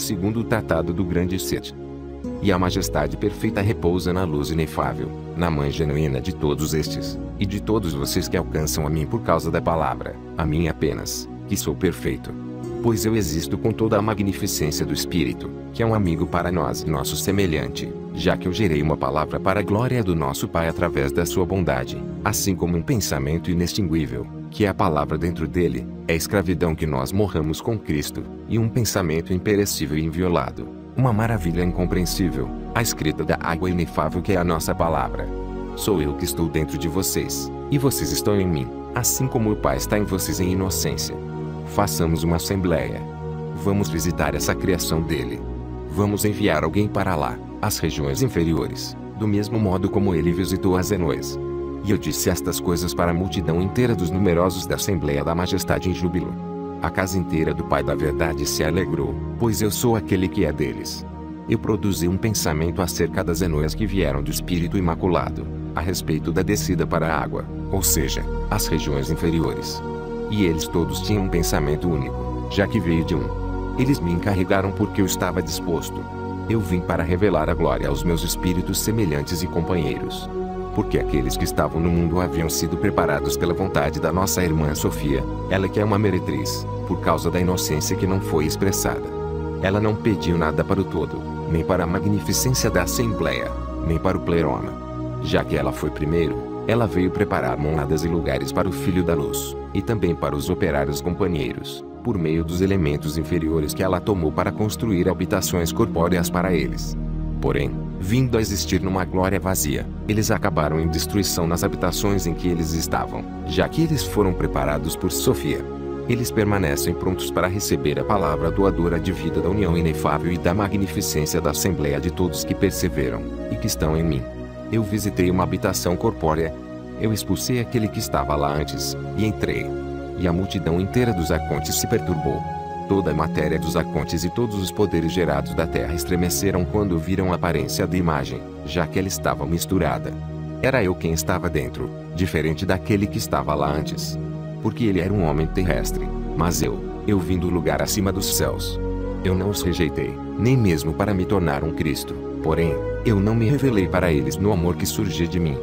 segundo o tratado do grande Sete. E a majestade perfeita repousa na luz inefável, na mãe genuína de todos estes, e de todos vocês que alcançam a mim por causa da palavra, a mim apenas, que sou perfeito. Pois eu existo com toda a magnificência do Espírito, que é um amigo para nós, nosso semelhante, já que eu gerei uma palavra para a glória do nosso Pai através da sua bondade, assim como um pensamento inextinguível, que é a palavra dentro dele, é escravidão que nós morramos com Cristo, e um pensamento imperecível e inviolado, uma maravilha incompreensível, a escrita da água inefável que é a nossa palavra. Sou eu que estou dentro de vocês, e vocês estão em mim, assim como o Pai está em vocês em inocência. Façamos uma assembleia. Vamos visitar essa criação dele. Vamos enviar alguém para lá, as regiões inferiores, do mesmo modo como ele visitou as Enoes. E eu disse estas coisas para a multidão inteira dos numerosos da Assembleia da Majestade em júbilo. A casa inteira do Pai da Verdade se alegrou, pois eu sou aquele que é deles. Eu produzi um pensamento acerca das Enoes que vieram do Espírito Imaculado, a respeito da descida para a água, ou seja, as regiões inferiores. E eles todos tinham um pensamento único, já que veio de um. Eles me encarregaram porque eu estava disposto. Eu vim para revelar a glória aos meus espíritos semelhantes e companheiros. Porque aqueles que estavam no mundo haviam sido preparados pela vontade da nossa irmã Sofia, ela que é uma meretriz, por causa da inocência que não foi expressada. Ela não pediu nada para o todo, nem para a magnificência da Assembleia, nem para o pleroma. Já que ela foi primeiro, ela veio preparar moradas e lugares para o Filho da Luz, e também para os operários companheiros, por meio dos elementos inferiores que ela tomou para construir habitações corpóreas para eles. Porém, vindo a existir numa glória vazia, eles acabaram em destruição nas habitações em que eles estavam, já que eles foram preparados por Sofia. Eles permanecem prontos para receber a palavra doadora de vida da união inefável e da magnificência da Assembleia de todos que perseveram, e que estão em mim. Eu visitei uma habitação corpórea. Eu expulsei aquele que estava lá antes, e entrei. E a multidão inteira dos arcontes se perturbou. Toda a matéria dos arcontes e todos os poderes gerados da terra estremeceram quando viram a aparência da imagem, já que ela estava misturada. Era eu quem estava dentro, diferente daquele que estava lá antes. Porque ele era um homem terrestre, mas eu vim do lugar acima dos céus. Eu não os rejeitei, nem mesmo para me tornar um Cristo. Porém, eu não me revelei para eles no amor que surgia de mim.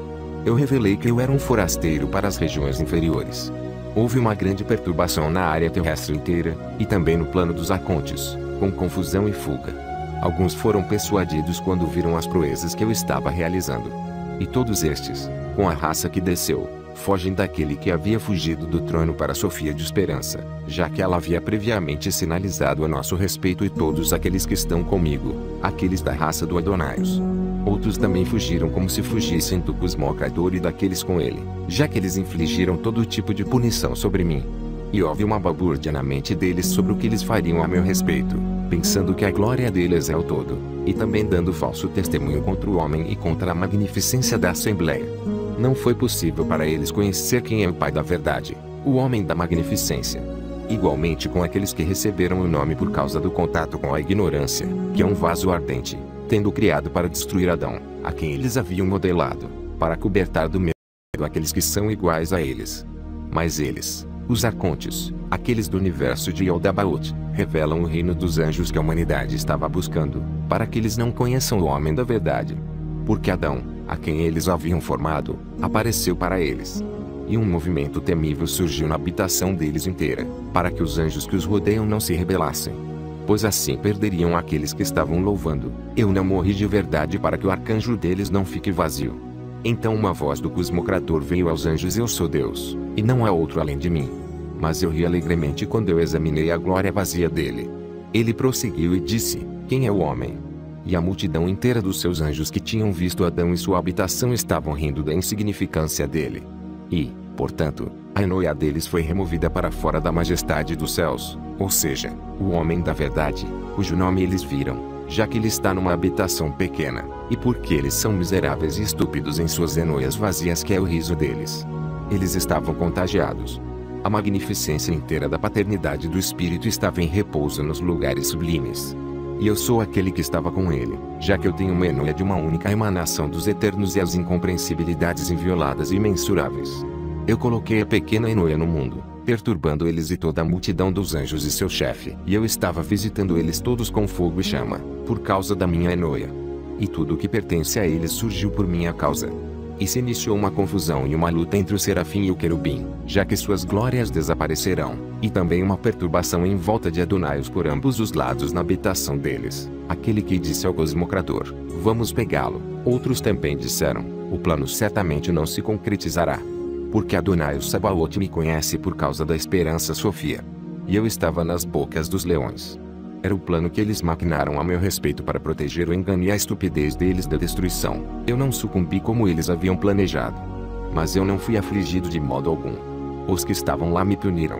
Eu revelei que eu era um forasteiro para as regiões inferiores. Houve uma grande perturbação na área terrestre inteira, e também no plano dos arcontes, com confusão e fuga. Alguns foram persuadidos quando viram as proezas que eu estava realizando. E todos estes, com a raça que desceu, fogem daquele que havia fugido do trono para Sofia de Esperança, já que ela havia previamente sinalizado a nosso respeito e todos aqueles que estão comigo, aqueles da raça do Adonaios. Outros também fugiram como se fugissem do cosmocrador e daqueles com ele, já que eles infligiram todo tipo de punição sobre mim. E houve uma balbúrdia na mente deles sobre o que eles fariam a meu respeito, pensando que a glória deles é o todo, e também dando falso testemunho contra o homem e contra a magnificência da Assembleia. Não foi possível para eles conhecer quem é o Pai da Verdade, o homem da magnificência. Igualmente com aqueles que receberam o nome por causa do contato com a ignorância, que é um vaso ardente, tendo criado para destruir Adão, a quem eles haviam modelado, para cobertar do medo aqueles que são iguais a eles. Mas eles, os arcontes, aqueles do universo de Yaldabaoth, revelam o reino dos anjos que a humanidade estava buscando, para que eles não conheçam o homem da verdade. Porque Adão, a quem eles haviam formado, apareceu para eles. E um movimento temível surgiu na habitação deles inteira, para que os anjos que os rodeiam não se rebelassem. Pois assim perderiam aqueles que estavam louvando. Eu não morri de verdade para que o arcanjo deles não fique vazio. Então uma voz do cosmocrador veio aos anjos: eu sou Deus, e não há outro além de mim. Mas eu ri alegremente quando eu examinei a glória vazia dele. Ele prosseguiu e disse: quem é o homem? E a multidão inteira dos seus anjos que tinham visto Adão e sua habitação estavam rindo da insignificância dele. E, portanto, a enoia deles foi removida para fora da majestade dos céus, ou seja, o homem da verdade, cujo nome eles viram, já que ele está numa habitação pequena, e porque eles são miseráveis e estúpidos em suas enoias vazias, que é o riso deles. Eles estavam contagiados. A magnificência inteira da paternidade do Espírito estava em repouso nos lugares sublimes. E eu sou aquele que estava com ele, já que eu tenho uma enoia de uma única emanação dos eternos e as incompreensibilidades invioladas e imensuráveis. Eu coloquei a pequena enoia no mundo, perturbando eles e toda a multidão dos anjos e seu chefe. E eu estava visitando eles todos com fogo e chama, por causa da minha Enoia. E tudo o que pertence a eles surgiu por minha causa. E se iniciou uma confusão e uma luta entre o serafim e o querubim, já que suas glórias desaparecerão, e também uma perturbação em volta de Adonai por ambos os lados na habitação deles. Aquele que disse ao cosmocrator, vamos pegá-lo, outros também disseram, o plano certamente não se concretizará. Porque Adonai o Sabaote me conhece por causa da esperança Sofia. E eu estava nas bocas dos leões. Era o plano que eles maquinaram a meu respeito para proteger o engano e a estupidez deles da destruição. Eu não sucumbi como eles haviam planejado. Mas eu não fui afligido de modo algum. Os que estavam lá me puniram.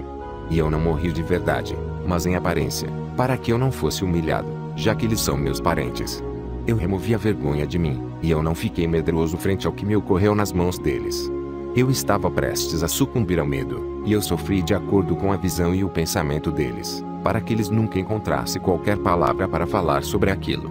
E eu não morri de verdade, mas em aparência, para que eu não fosse humilhado, já que eles são meus parentes. Eu removi a vergonha de mim, e eu não fiquei medroso frente ao que me ocorreu nas mãos deles. Eu estava prestes a sucumbir ao medo, e eu sofri de acordo com a visão e o pensamento deles, para que eles nunca encontrassem qualquer palavra para falar sobre aquilo.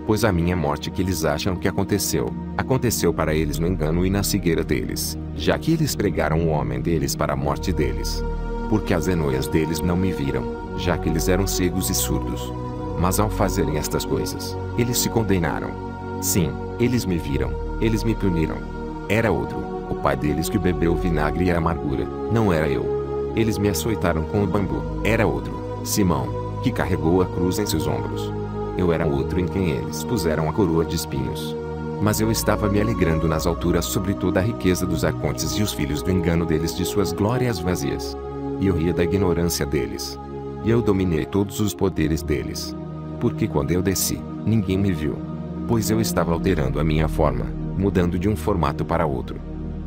Pois a minha morte que eles acham que aconteceu, aconteceu para eles no engano e na cegueira deles, já que eles pregaram o homem deles para a morte deles. Porque as Enoias deles não me viram, já que eles eram cegos e surdos. Mas ao fazerem estas coisas, eles se condenaram. Sim, eles me viram, eles me puniram. Era outro, o pai deles que bebeu o vinagre e a amargura, não era eu. Eles me açoitaram com o bambu, era outro, Simão, que carregou a cruz em seus ombros. Eu era outro em quem eles puseram a coroa de espinhos. Mas eu estava me alegrando nas alturas sobre toda a riqueza dos arcontes e os filhos do engano deles de suas glórias vazias. E eu ria da ignorância deles. E eu dominei todos os poderes deles. Porque quando eu desci, ninguém me viu. Pois eu estava alterando a minha forma, mudando de um formato para outro.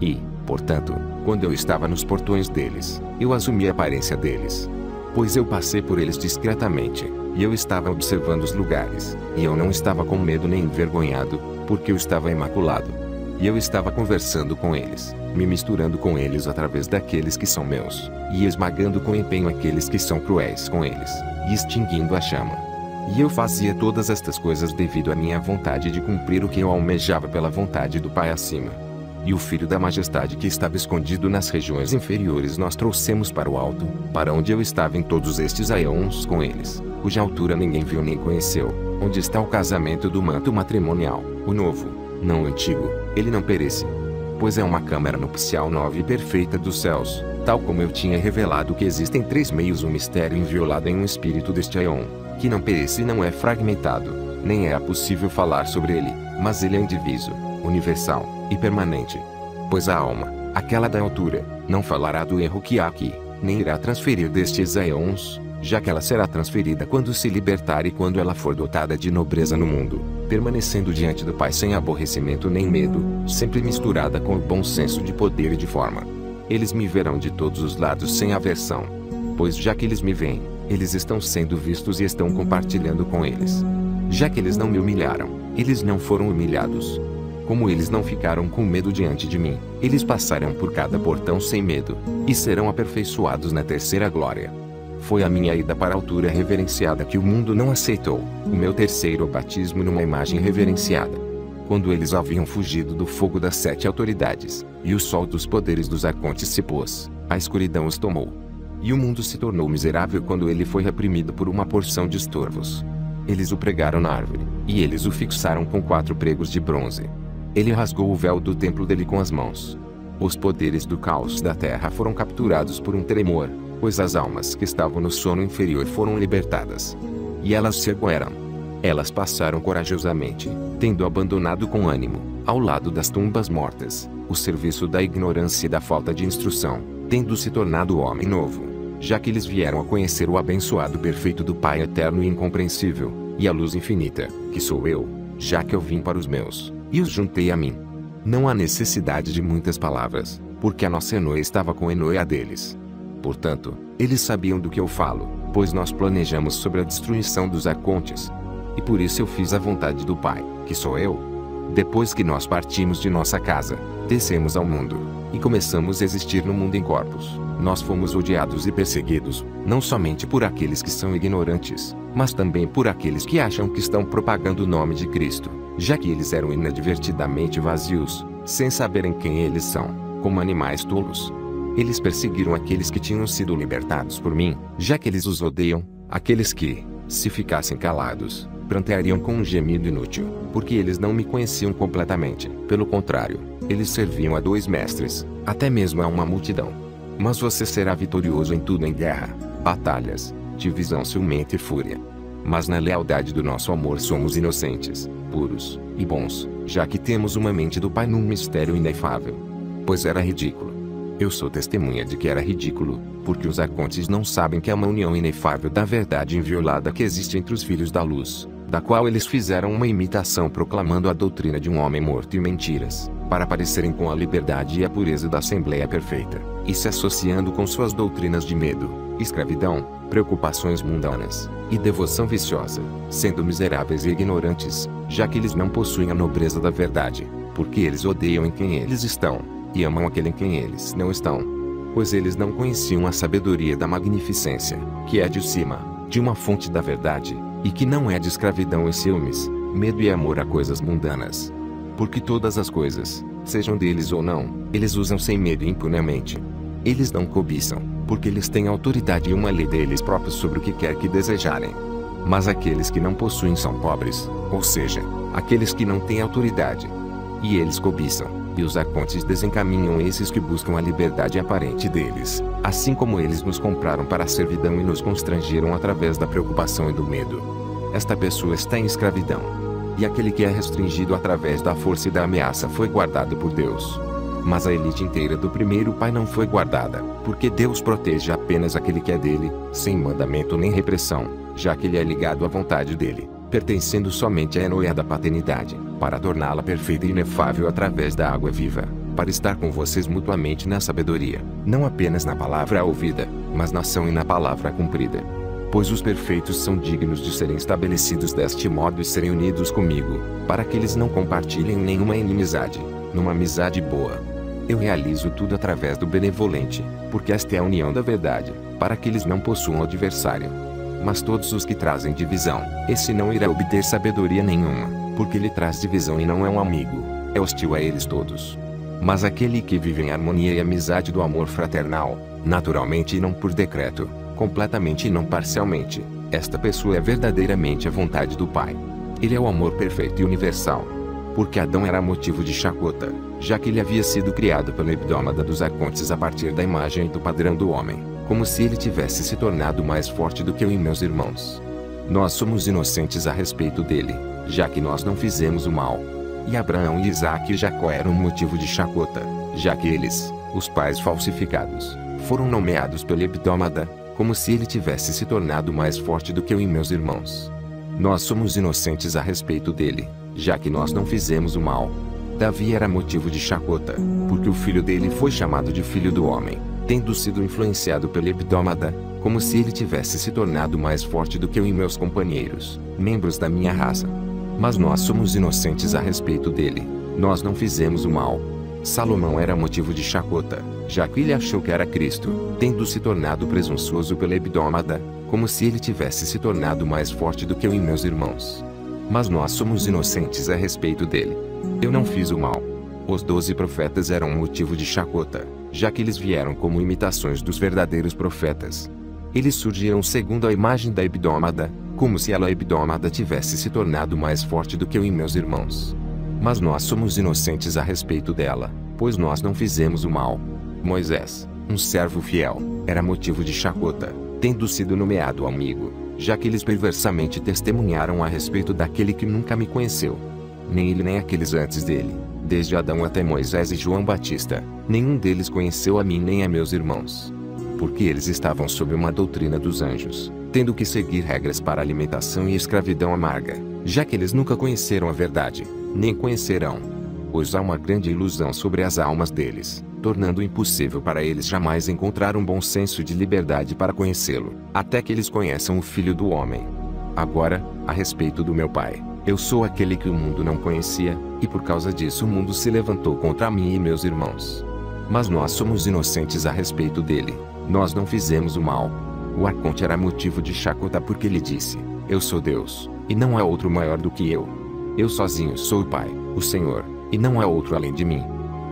E, portanto, quando eu estava nos portões deles, eu assumi a aparência deles. Pois eu passei por eles discretamente, e eu estava observando os lugares, e eu não estava com medo nem envergonhado, porque eu estava imaculado. E eu estava conversando com eles, me misturando com eles através daqueles que são meus, e esmagando com empenho aqueles que são cruéis com eles, e extinguindo a chama. E eu fazia todas estas coisas devido à minha vontade de cumprir o que eu almejava pela vontade do Pai acima. E o Filho da Majestade que estava escondido nas regiões inferiores nós trouxemos para o alto, para onde eu estava em todos estes aeons com eles, cuja altura ninguém viu nem conheceu, onde está o casamento do manto matrimonial, o novo, não o antigo, ele não perece. Pois é uma câmara nupcial nova e perfeita dos céus, tal como eu tinha revelado que existem 3 meios um mistério inviolado em um espírito deste aeon, que não perece e não é fragmentado, nem é possível falar sobre ele, mas ele é indiviso, universal e permanente. Pois a alma, aquela da altura, não falará do erro que há aqui, nem irá transferir destes aeons, já que ela será transferida quando se libertar e quando ela for dotada de nobreza no mundo, permanecendo diante do Pai sem aborrecimento nem medo, sempre misturada com o bom senso de poder e de forma. Eles me verão de todos os lados sem aversão. Pois já que eles me veem, eles estão sendo vistos e estão compartilhando com eles. Já que eles não me humilharam, eles não foram humilhados. Como eles não ficaram com medo diante de mim, eles passarão por cada portão sem medo, e serão aperfeiçoados na terceira glória. Foi a minha ida para a altura reverenciada que o mundo não aceitou, o meu terceiro batismo numa imagem reverenciada. Quando eles haviam fugido do fogo das 7 autoridades, e o sol dos poderes dos arcontes se pôs, a escuridão os tomou. E o mundo se tornou miserável quando ele foi reprimido por uma porção de estorvos. Eles o pregaram na árvore, e eles o fixaram com 4 pregos de bronze. Ele rasgou o véu do templo dele com as mãos. Os poderes do caos da terra foram capturados por um tremor, pois as almas que estavam no sono inferior foram libertadas. E elas se ergueram. Elas passaram corajosamente, tendo abandonado com ânimo, ao lado das tumbas mortas, o serviço da ignorância e da falta de instrução, tendo se tornado homem novo, já que eles vieram a conhecer o abençoado perfeito do Pai eterno e incompreensível, e a luz infinita, que sou eu, já que eu vim para os meus, e os juntei a mim. Não há necessidade de muitas palavras, porque a nossa Enoia estava com a Enoia deles. Portanto, eles sabiam do que eu falo, pois nós planejamos sobre a destruição dos arcontes. E por isso eu fiz a vontade do Pai, que sou eu. Depois que nós partimos de nossa casa, descemos ao mundo, e começamos a existir no mundo em corpos. Nós fomos odiados e perseguidos, não somente por aqueles que são ignorantes, mas também por aqueles que acham que estão propagando o nome de Cristo, já que eles eram inadvertidamente vazios, sem saberem quem eles são, como animais tolos. Eles perseguiram aqueles que tinham sido libertados por mim, já que eles os odeiam, aqueles que, se ficassem calados, pranteariam com um gemido inútil, porque eles não me conheciam completamente. Pelo contrário, eles serviam a 2 mestres, até mesmo a uma multidão. Mas você será vitorioso em tudo, em guerra, batalhas, divisão, ciumento e fúria. Mas na lealdade do nosso amor somos inocentes, puros e bons, já que temos uma mente do Pai num mistério inefável. Pois era ridículo. Eu sou testemunha de que era ridículo, porque os arcontes não sabem que há uma união inefável da verdade inviolada que existe entre os filhos da luz, da qual eles fizeram uma imitação proclamando a doutrina de um homem morto e mentiras, para parecerem com a liberdade e a pureza da Assembleia Perfeita, e se associando com suas doutrinas de medo, escravidão, preocupações mundanas e devoção viciosa, sendo miseráveis e ignorantes, já que eles não possuem a nobreza da verdade, porque eles odeiam em quem eles estão, e amam aquele em quem eles não estão. Pois eles não conheciam a sabedoria da magnificência, que é de cima, de uma fonte da verdade, e que não é de escravidão e ciúmes, medo e amor a coisas mundanas. Porque todas as coisas, sejam deles ou não, eles usam sem medo e impunemente. Eles não cobiçam, porque eles têm autoridade e uma lei deles próprios sobre o que quer que desejarem. Mas aqueles que não possuem são pobres, ou seja, aqueles que não têm autoridade. E eles cobiçam, e os arcontes desencaminham esses que buscam a liberdade aparente deles, assim como eles nos compraram para a servidão e nos constrangeram através da preocupação e do medo. Esta pessoa está em escravidão. E aquele que é restringido através da força e da ameaça foi guardado por Deus. Mas a elite inteira do primeiro pai não foi guardada, porque Deus protege apenas aquele que é dele, sem mandamento nem repressão, já que ele é ligado à vontade dele, pertencendo somente à Enoé da paternidade, para torná-la perfeita e inefável através da água viva, para estar com vocês mutuamente na sabedoria, não apenas na palavra ouvida, mas na ação e na palavra cumprida. Pois os perfeitos são dignos de serem estabelecidos deste modo e serem unidos comigo, para que eles não compartilhem nenhuma inimizade, numa amizade boa. Eu realizo tudo através do benevolente, porque esta é a união da verdade, para que eles não possuam adversário. Mas todos os que trazem divisão, esse não irá obter sabedoria nenhuma, porque ele traz divisão e não é um amigo, é hostil a eles todos. Mas aquele que vive em harmonia e amizade do amor fraternal, naturalmente e não por decreto, completamente e não parcialmente, esta pessoa é verdadeiramente a vontade do Pai. Ele é o amor perfeito e universal. Porque Adão era motivo de chacota, já que ele havia sido criado pelo hebdômada dos arcontes a partir da imagem e do padrão do homem, como se ele tivesse se tornado mais forte do que eu e meus irmãos. Nós somos inocentes a respeito dele, já que nós não fizemos o mal. E Abraão e Isaque e Jacó eram motivo de chacota, já que eles, os pais falsificados, foram nomeados pelo hebdômada, como se ele tivesse se tornado mais forte do que eu e meus irmãos. Nós somos inocentes a respeito dele, já que nós não fizemos o mal. Davi era motivo de chacota, porque o filho dele foi chamado de filho do homem, tendo sido influenciado pelo hebdômada, como se ele tivesse se tornado mais forte do que eu e meus companheiros, membros da minha raça. Mas nós somos inocentes a respeito dele, nós não fizemos o mal. Salomão era motivo de chacota, já que ele achou que era Cristo, tendo se tornado presunçoso pelo hebdômada, como se ele tivesse se tornado mais forte do que eu e meus irmãos. Mas nós somos inocentes a respeito dele. Eu não fiz o mal. Os 12 profetas eram motivo de chacota, já que eles vieram como imitações dos verdadeiros profetas. Eles surgiram segundo a imagem da hebdômada, como se ela hebdômada tivesse se tornado mais forte do que eu e meus irmãos. Mas nós somos inocentes a respeito dela, pois nós não fizemos o mal. Moisés, um servo fiel, era motivo de chacota, tendo sido nomeado amigo, já que eles perversamente testemunharam a respeito daquele que nunca me conheceu. Nem ele nem aqueles antes dele, desde Adão até Moisés e João Batista, nenhum deles conheceu a mim nem a meus irmãos. Porque eles estavam sob uma doutrina dos anjos, tendo que seguir regras para alimentação e escravidão amarga, já que eles nunca conheceram a verdade, nem conhecerão. Pois há uma grande ilusão sobre as almas deles, tornando impossível para eles jamais encontrar um bom senso de liberdade para conhecê-lo, até que eles conheçam o Filho do Homem. Agora, a respeito do meu Pai, eu sou aquele que o mundo não conhecia, e por causa disso o mundo se levantou contra mim e meus irmãos. Mas nós somos inocentes a respeito dele, nós não fizemos o mal. O arconte era motivo de chacota porque ele disse: eu sou Deus, e não há outro maior do que eu. Eu sozinho sou o Pai, o Senhor, e não há outro além de mim.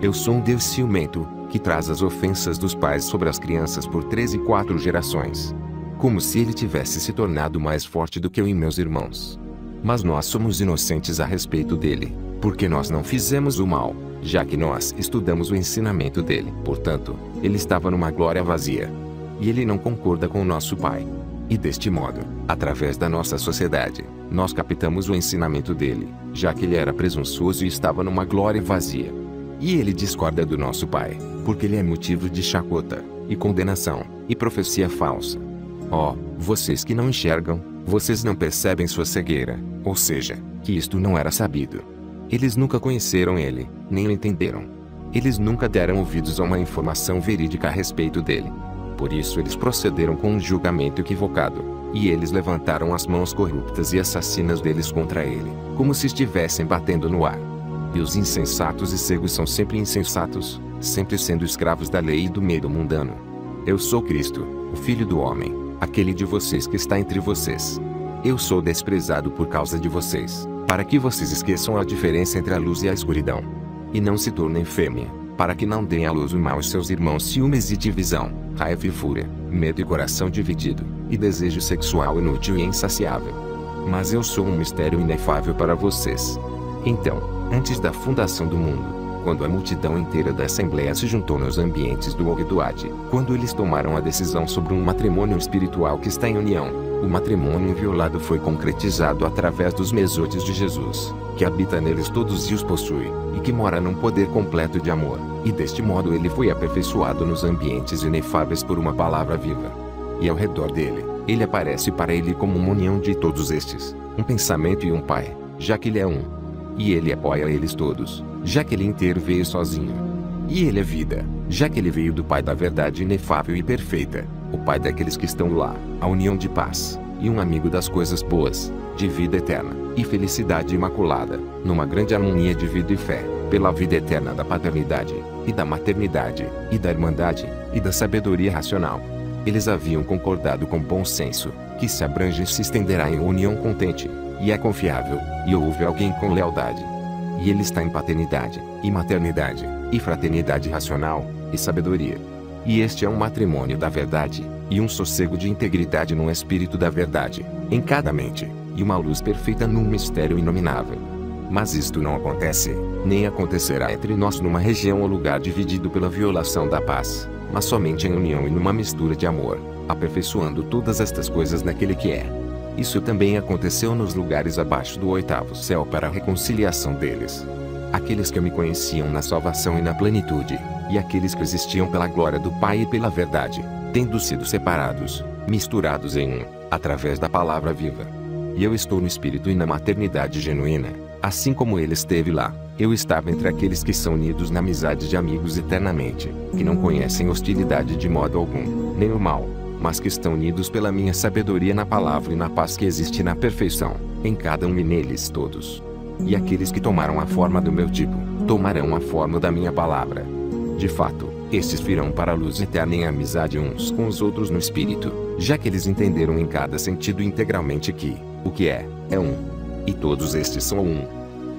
Eu sou um Deus ciumento, que traz as ofensas dos pais sobre as crianças por 3 e 4 gerações. Como se ele tivesse se tornado mais forte do que eu e meus irmãos. Mas nós somos inocentes a respeito dele, porque nós não fizemos o mal, já que nós estudamos o ensinamento dele. Portanto, ele estava numa glória vazia. E ele não concorda com o nosso Pai. E deste modo, através da nossa sociedade, nós captamos o ensinamento dele, já que ele era presunçoso e estava numa glória vazia. E ele discorda do nosso Pai, porque ele é motivo de chacota, e condenação, e profecia falsa. Oh, vocês que não enxergam, vocês não percebem sua cegueira, ou seja, que isto não era sabido. Eles nunca conheceram ele, nem o entenderam. Eles nunca deram ouvidos a uma informação verídica a respeito dele. Por isso eles procederam com um julgamento equivocado, e eles levantaram as mãos corruptas e assassinas deles contra ele, como se estivessem batendo no ar. E os insensatos e cegos são sempre insensatos, sempre sendo escravos da lei e do medo mundano. Eu sou Cristo, o Filho do Homem, aquele de vocês que está entre vocês. Eu sou desprezado por causa de vocês, para que vocês esqueçam a diferença entre a luz e a escuridão. E não se tornem fêmea, para que não deem à luz o mal aos seus irmãos ciúmes e divisão, raiva e fúria, medo e coração dividido, e desejo sexual inútil e insaciável. Mas eu sou um mistério inefável para vocês. Então, antes da fundação do mundo, quando a multidão inteira da Assembleia se juntou nos ambientes do Ogdoad, quando eles tomaram a decisão sobre um matrimônio espiritual que está em união, o matrimônio inviolado foi concretizado através dos mesotes de Jesus, que habita neles todos e os possui, e que mora num poder completo de amor, e deste modo ele foi aperfeiçoado nos ambientes inefáveis por uma palavra viva. E ao redor dele, ele aparece para ele como uma união de todos estes, um pensamento e um Pai, já que ele é um. E ele apoia eles todos, já que ele inteiro veio sozinho. E ele é vida, já que ele veio do Pai da verdade inefável e perfeita, o Pai daqueles que estão lá, a união de paz, e um amigo das coisas boas, de vida eterna, e felicidade imaculada, numa grande harmonia de vida e fé, pela vida eterna da paternidade, e da maternidade, e da irmandade, e da sabedoria racional. Eles haviam concordado com bom senso, que se abrange e se estenderá em união contente, e é confiável, e ouve alguém com lealdade. E ele está em paternidade, e maternidade, e fraternidade racional, e sabedoria. E este é um matrimônio da verdade, e um sossego de integridade num espírito da verdade, em cada mente, e uma luz perfeita num mistério inominável. Mas isto não acontece, nem acontecerá entre nós numa região ou lugar dividido pela violação da paz, mas somente em união e numa mistura de amor, aperfeiçoando todas estas coisas naquele que é. Isso também aconteceu nos lugares abaixo do 8º céu para a reconciliação deles. Aqueles que me conheciam na salvação e na plenitude, e aqueles que existiam pela glória do Pai e pela verdade, tendo sido separados, misturados em um, através da palavra viva. E eu estou no espírito e na maternidade genuína, assim como ele esteve lá. Eu estava entre aqueles que são unidos na amizade de amigos eternamente, que não conhecem hostilidade de modo algum, nem o mal, mas que estão unidos pela minha sabedoria na palavra e na paz que existe na perfeição, em cada um e neles todos. E aqueles que tomaram a forma do meu tipo, tomarão a forma da minha palavra. De fato, estes virão para a luz eterna em amizade uns com os outros no espírito, já que eles entenderam em cada sentido integralmente que, o que é um. E todos estes são um.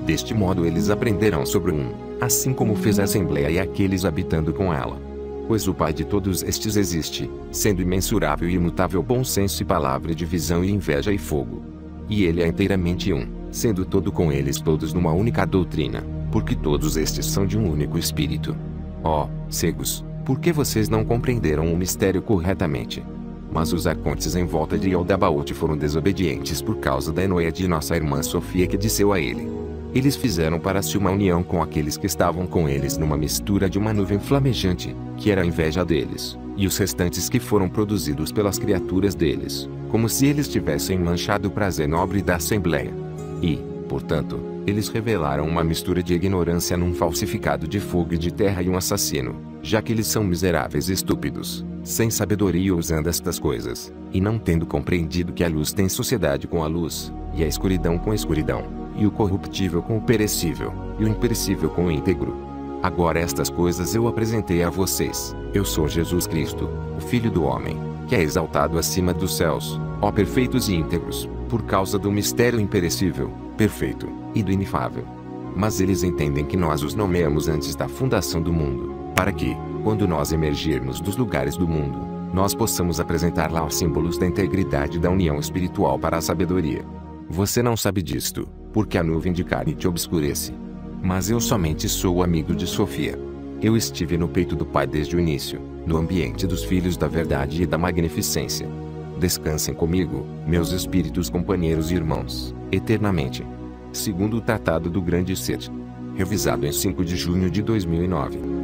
Deste modo eles aprenderão sobre um, assim como fez a Assembleia e aqueles habitando com ela. Pois o Pai de todos estes existe, sendo imensurável e imutável bom senso e palavra de visão e inveja e fogo. E ele é inteiramente um, sendo todo com eles todos numa única doutrina, porque todos estes são de um único espírito. Ó, cegos, por que vocês não compreenderam o mistério corretamente? Mas os arcontes em volta de Eldabaote foram desobedientes por causa da enoia de nossa irmã Sofia que disseu a ele. Eles fizeram para si uma união com aqueles que estavam com eles numa mistura de uma nuvem flamejante, que era a inveja deles, e os restantes que foram produzidos pelas criaturas deles, como se eles tivessem manchado o prazer nobre da Assembleia. E, portanto, eles revelaram uma mistura de ignorância num falsificado de fogo e de terra e um assassino, já que eles são miseráveis e estúpidos, sem sabedoria usando estas coisas, e não tendo compreendido que a luz tem sociedade com a luz, e a escuridão com a escuridão, e o corruptível com o perecível, e o imperecível com o íntegro. Agora estas coisas eu apresentei a vocês. Eu sou Jesus Cristo, o Filho do Homem, que é exaltado acima dos céus, ó perfeitos e íntegros, por causa do mistério imperecível, perfeito, e do inefável. Mas eles entendem que nós os nomeamos antes da fundação do mundo, para que, quando nós emergirmos dos lugares do mundo, nós possamos apresentar lá os símbolos da integridade da união espiritual para a sabedoria. Você não sabe disto, porque a nuvem de carne te obscurece. Mas eu somente sou o amigo de Sofia. Eu estive no peito do Pai desde o início, no ambiente dos filhos da verdade e da magnificência. Descansem comigo, meus espíritos companheiros e irmãos, eternamente. Segundo o Tratado do Grande Sete. Revisado em 5 de junho de 2009.